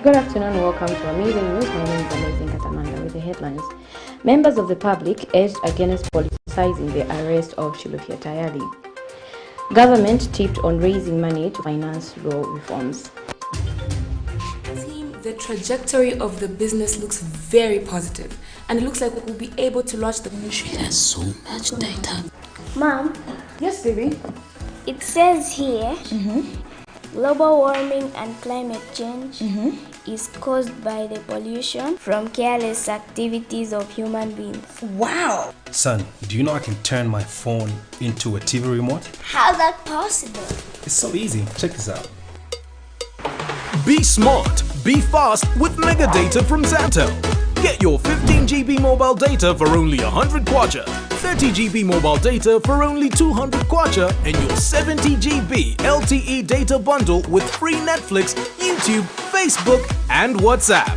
Good afternoon, welcome to Amazing News. My name is Amazing Katamanda with the headlines. Members of the public urged against politicizing the arrest of CHILUFYA TAYALI. Government tipped on raising money to finance law reforms. The trajectory of the business looks very positive, and it looks like we'll be able to launch the ministry. It has so much data. Mom? Yes, baby? It says here, global warming and climate change is caused by the pollution from careless activities of human beings. Wow! Son, do you know I can turn my phone into a TV remote? How's that possible? It's so easy. Check this out. Be smart, be fast with mega data from Zamtel. Get your 15 GB mobile data for only 100 kwacha, 30 GB mobile data for only 200 kwacha, and your 70 GB LTE data bundle with free Netflix, YouTube, Facebook, and WhatsApp.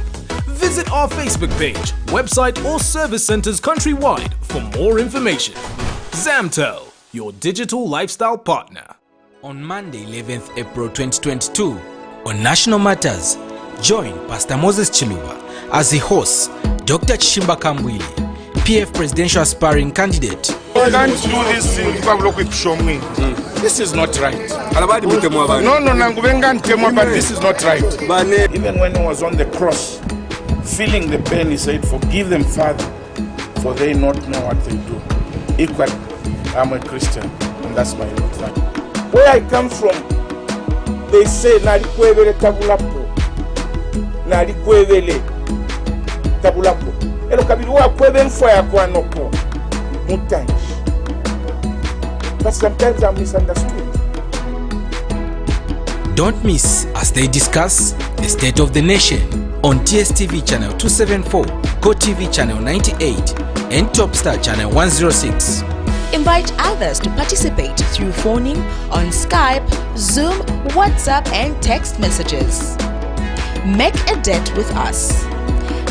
Visit our Facebook page, website, or service centers countrywide for more information. Zamtel, your digital lifestyle partner. On Monday, 11th April 2022, on National Matters, join Pastor Moses Chiluba as he hosts Dr. Chishimba Kambwili, PF presidential aspiring candidate. I can't do this thing if I look with show me. This is not right. No, but this is not right. Even when he was on the cross, feeling the pain, he said, "Forgive them, Father, for they not know what they do." Equally, I'm a Christian, and that's my life. Where I come from, they say, "Nalikwevele tabulapo, nalikwevele tabulapo." Elo kabiri wa kweve mfwa ya kwa noko mutanji. But sometimes I'm misunderstood. Don't miss as they discuss the state of the nation on TSTV channel 274, Go TV channel 98, and Top Star channel 106. Invite others to participate through phoning on Skype, Zoom, WhatsApp, and text messages. Make a date with us.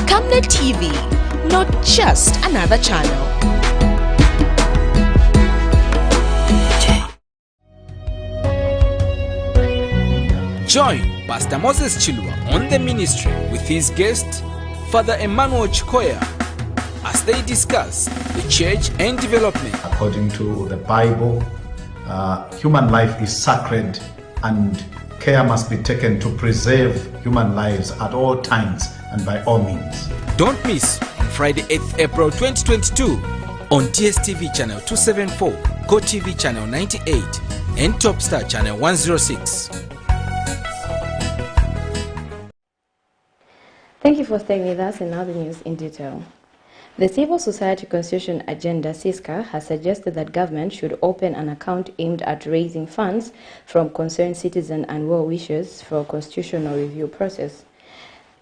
Camnet TV, not just another channel. Join Pastor Moses Chiluba on the ministry with his guest, Father Emmanuel Chikoya, as they discuss the church and development. According to the Bible, human life is sacred and care must be taken to preserve human lives at all times and by all means. Don't miss on Friday 8th April 2022 on TSTV channel 274, Go TV channel 98, and Top Star channel 106. Thank you for staying with us, and now the news in detail. The Civil Society Constitution Agenda (CISCA) has suggested that government should open an account aimed at raising funds from concerned citizens and well-wishers for a constitutional review process.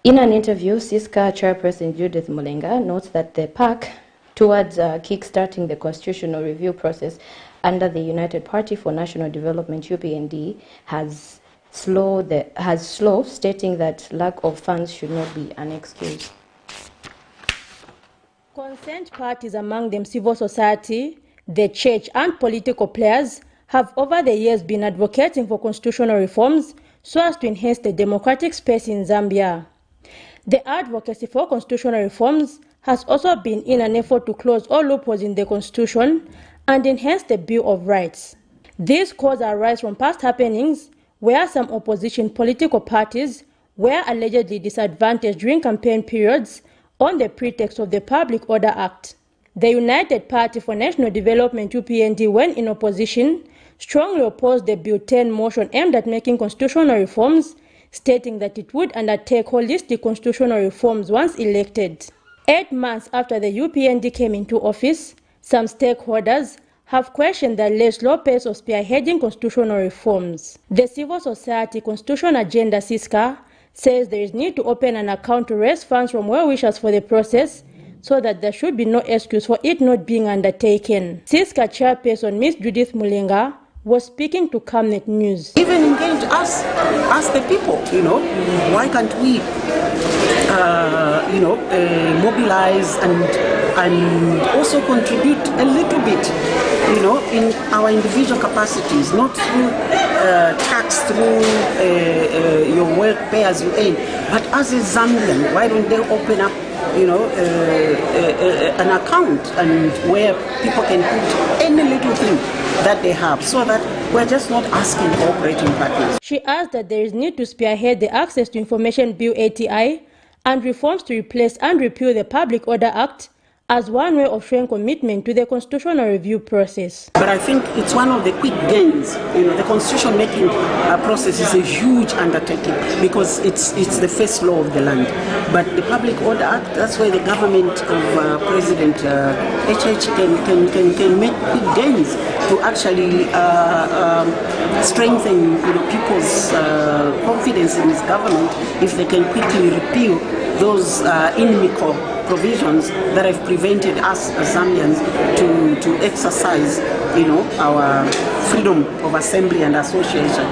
In an interview, CISCA chairperson Judith Mulenga notes that the pact towards kick-starting the constitutional review process under the United Party for National Development (UPND) has slowed, stating that lack of funds should not be an excuse. Concerned parties, among them civil society, the church, and political players, have over the years been advocating for constitutional reforms so as to enhance the democratic space in Zambia. The advocacy for constitutional reforms has also been in an effort to close all loopholes in the constitution and enhance the Bill of Rights. These calls arise from past happenings where some opposition political parties were allegedly disadvantaged during campaign periods on the pretext of the Public Order Act. The United Party for National Development (UPND), when in opposition, strongly opposed the Bill 10 motion aimed at making constitutional reforms, stating that it would undertake holistic constitutional reforms once elected. 8 months after the UPND came into office, some stakeholders have questioned the less slow pace of spearheading constitutional reforms. The Civil Society Constitution Agenda (CISCA) says there is need to open an account to raise funds from well-wishers for the process so that there should be no excuse for it not being undertaken. CISCA chairperson Ms. Judith Mulenga was speaking to Camnet News. Even engage us the people, why can't we, mobilize and also contribute a little bit, in our individual capacities, not through tax, through your work pay as you earn, but as a Zambian, why don't they open up an account and where people can put any little thing that they have, so that we're just not asking for operating partners. She asked that there is need to spearhead the Access to Information Bill ATI and reforms to replace and repeal the Public Order Act as one way of showing commitment to the constitutional review process. But I think it's one of the quick gains. The constitution making process is a huge undertaking because it's the first law of the land. But the Public Order Act, that's where the government of President HH can make big gains to actually strengthen people's confidence in this government if they can quickly repeal those inimical provisions that have prevented us as Zambians to exercise, our freedom of assembly and association,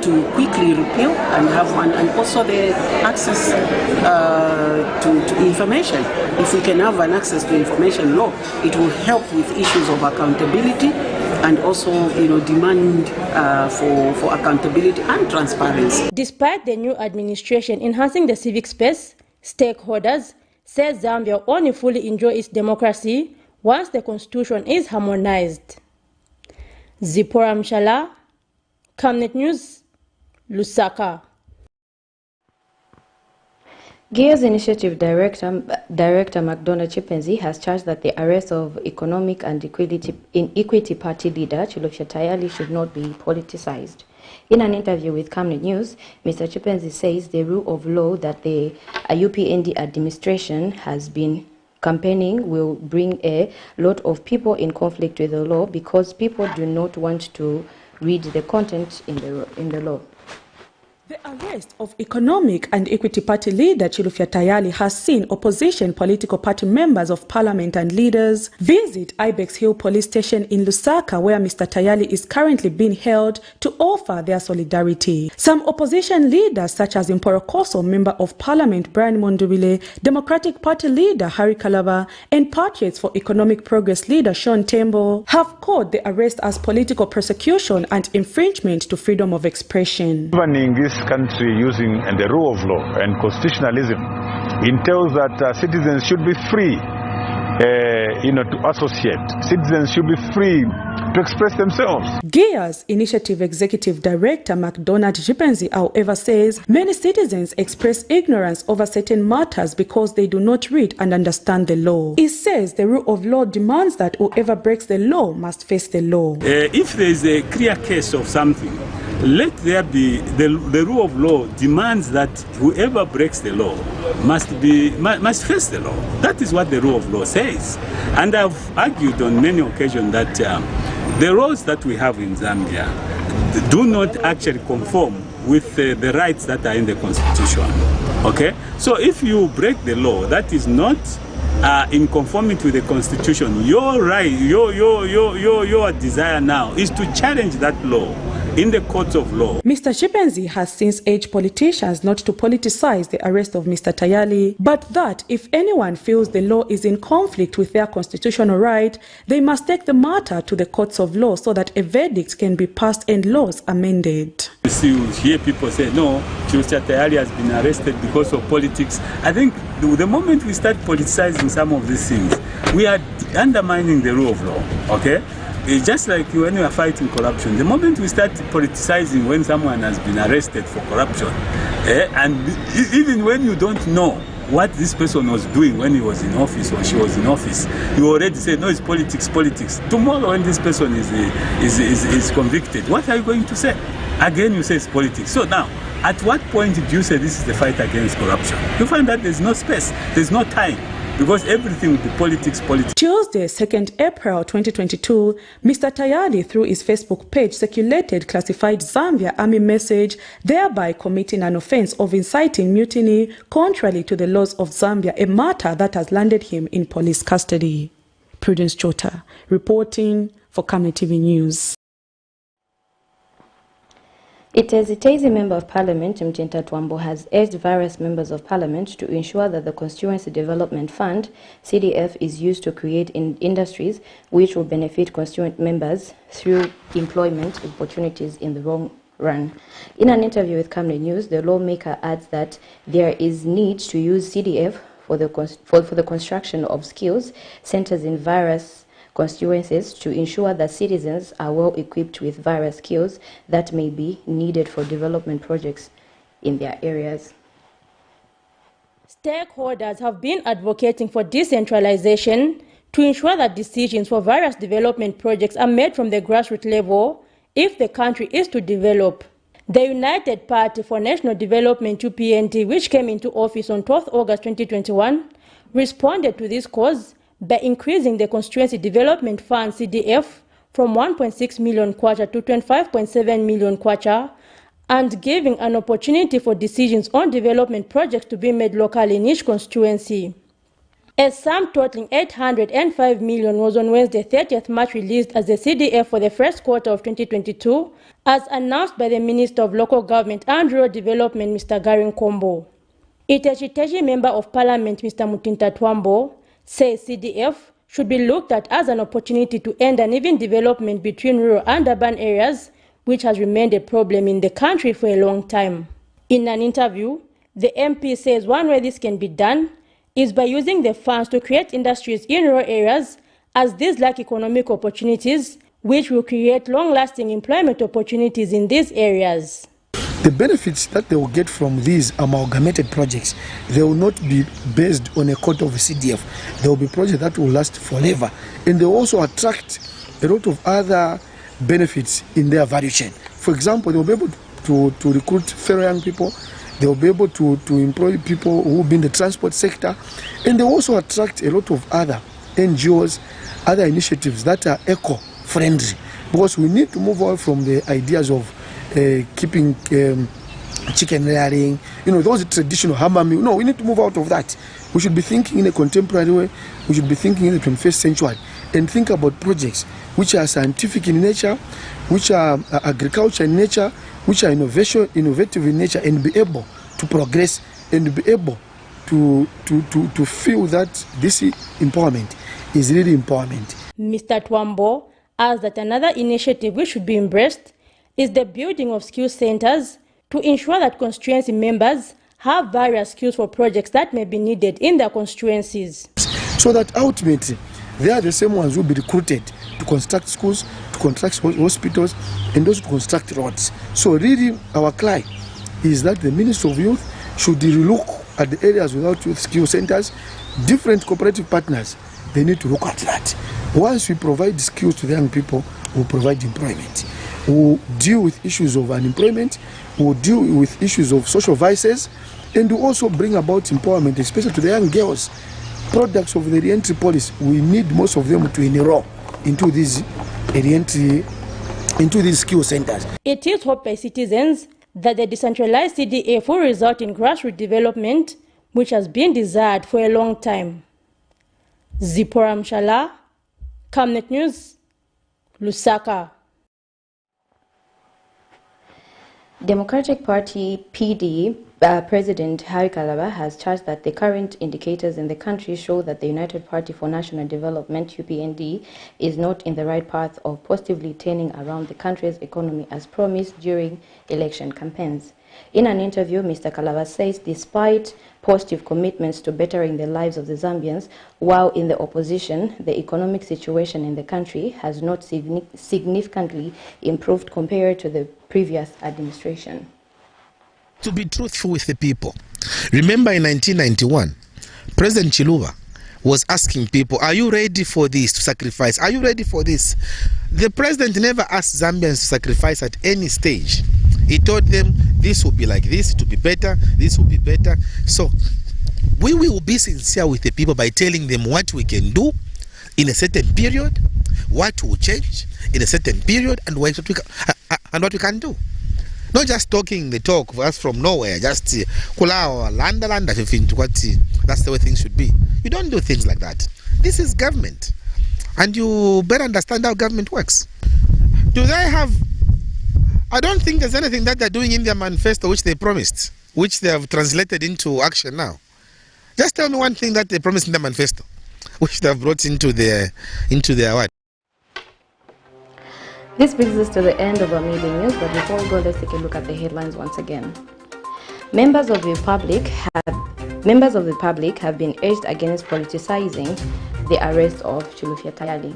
to quickly repeal and have one, and also the access to information. If we can have an access to information law, it will help with issues of accountability and also, demand for accountability and transparency. Despite the new administration enhancing the civic space, stakeholders say Zambia will only fully enjoy its democracy once the constitution is harmonized. Zipporah Mshala, Camnet News, Lusaka. GEA's Initiative Director McDonald Chipenzi has charged that the arrest of Economic and Equity Party leader CHILUFYA TAYALI should not be politicized. In an interview with Camnet News, Mr. Chipenzi says the rule of law that the UPND administration has been campaigning will bring a lot of people in conflict with the law because people do not want to read the content in the law. The arrest of Economic and Equity Party leader CHILUFYA TAYALI has seen opposition political party members of parliament and leaders visit Ibex Hill Police Station in Lusaka, where Mr. TAYALI is currently being held, to offer their solidarity. Some opposition leaders, such as Imporokoso Member of Parliament Brian Mondubile, Democratic Party leader Harry Kalaba, and Patriots for Economic Progress leader Sean Tembo, have called the arrest as political persecution and infringement to freedom of expression. Country using the rule of law and constitutionalism entails that citizens should be free to associate. Citizens should be free to express themselves. GEA's Initiative Executive Director McDonald Chipenzi, however, says many citizens express ignorance over certain matters because they do not read and understand the law. He says the rule of law demands that whoever breaks the law must face the law. If there is a clear case of something, let there be the rule of law demands that whoever breaks the law must face the law. That is what the rule of law says. And I've argued on many occasions that the laws that we have in Zambia do not actually conform with the rights that are in the Constitution. Okay? So if you break the law, that is not in conformity with the Constitution. Your right, your desire now is to challenge that law in the courts of law. Mr. Chipenzi has since urged politicians not to politicize the arrest of Mr. TAYALI, but that if anyone feels the law is in conflict with their constitutional right, they must take the matter to the courts of law so that a verdict can be passed and laws amended. You hear people say, no, CHILUFYA TAYALI has been arrested because of politics. I think the moment we start politicizing some of these things, we are undermining the rule of law, okay? It's just like when we are fighting corruption. The moment we start politicizing when someone has been arrested for corruption, and even when you don't know what this person was doing when he was in office or she was in office, you already say, no, it's politics, politics. Tomorrow when this person is convicted, what are you going to say? Again, you say it's politics. So now, at what point do you say this is the fight against corruption? You find that there's no space, there's no time. Because everything will be politics, politics. Tuesday, 2nd April 2022, Mr. TAYALI, through his Facebook page, circulated classified Zambia Army message, thereby committing an offense of inciting mutiny contrary to the laws of Zambia, a matter that has landed him in police custody. Prudence Chota, reporting for Camnet TV News. Itezitezi Member of Parliament Mchinta Twambo has urged various members of Parliament to ensure that the Constituency Development Fund, CDF, is used to create industries which will benefit constituent members through employment opportunities in the long run. In an interview with Camnet News, the lawmaker adds that there is need to use CDF for the construction of skills centers in various constituencies to ensure that citizens are well equipped with various skills that may be needed for development projects in their areas. Stakeholders have been advocating for decentralization to ensure that decisions for various development projects are made from the grassroots level if the country is to develop. The United Party for National Development, UPND, which came into office on 12 August 2021, responded to this cause by increasing the Constituency Development Fund, CDF, from 1.6 million kwacha to 25.7 million kwacha, and giving an opportunity for decisions on development projects to be made locally in each constituency. A sum totaling 805 million was on Wednesday, 30th March, released as the CDF for the first quarter of 2022, as announced by the Minister of Local Government and Rural Development, Mr. Garin Kombo. Itezitezi Member of Parliament, Mr. Mchinta Twambo, says CDF should be looked at as an opportunity to end uneven development between rural and urban areas, which has remained a problem in the country for a long time. In an interview, the MP says one way this can be done is by using the funds to create industries in rural areas, as these lack economic opportunities, which will create long-lasting employment opportunities in these areas. The benefits that they will get from these amalgamated projects, they will not be based on a quota of CDF. They will be projects that will last forever. And they will also attract a lot of other benefits in their value chain. For example, they will be able to recruit fellow young people. They will be able to employ people who will be in the transport sector. And they will also attract a lot of other NGOs, other initiatives that are eco-friendly. Because we need to move away from the ideas of keeping chicken rearing, those traditional hamami. No, we need to move out of that. We should be thinking in a contemporary way. We should be thinking in the 21st century and think about projects which are scientific in nature, which are agriculture in nature, which are innovative in nature, and be able to progress and be able to feel that this empowerment is really empowerment. Mr. Twambo adds that another initiative which should be embraced is the building of skill centers to ensure that constituency members have various skills for projects that may be needed in their constituencies. So that ultimately, they are the same ones who will be recruited to construct schools, to construct hospitals, and also to construct roads. So really, our cry is that the Ministry of Youth should relook at the areas without youth skill centers. Different cooperative partners, they need to look at that. Once we provide skills to the young people, we'll provide employment. We'll deal with issues of unemployment, we'll deal with issues of social vices, and we'll also bring about empowerment, especially to the young girls. Products of the re-entry policy, we need most of them to enroll into these re-entry, into these skill centers. It is hoped by citizens that the decentralized CDF will result in grassroots development, which has been desired for a long time. Zipporah Mshala, Camnet News, Lusaka. Democratic Party PD President Harry Kalaba has charged that the current indicators in the country show that the United Party for National Development, UPND, is not in the right path of positively turning around the country's economy as promised during election campaigns. In an interview, Mr. Kalaba says despite positive commitments to bettering the lives of the Zambians, while in the opposition, the economic situation in the country has not significantly improved compared to the previous administration. To be truthful with the people, remember in 1991, President CHILUFYA was asking people, are you ready for this, to sacrifice? Are you ready for this? The president never asked Zambians to sacrifice at any stage. He told them this will be like this, it will be better, this will be better. So we will be sincere with the people by telling them what we can do in a certain period, what will change in a certain period, and what we can do. Not just talking the talk for us from nowhere, just landa, that's the way things should be. You don't do things like that. This is government, and you better understand how government works. Do they have I don't think there's anything that they're doing in their manifesto which they promised, which they have translated into action now. Just tell me one thing that they promised in the manifesto, which they have brought into their what? This brings us to the end of our media news, but before we go, let's take a look at the headlines once again. Members of the public have been urged against politicizing the arrest of CHILUFYA TAYALI.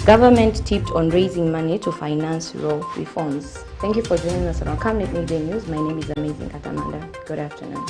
Government tipped on raising money to finance rural reforms. Thank you for joining us on our Camnet Media News. My name is Amazing Katamanda. Good afternoon.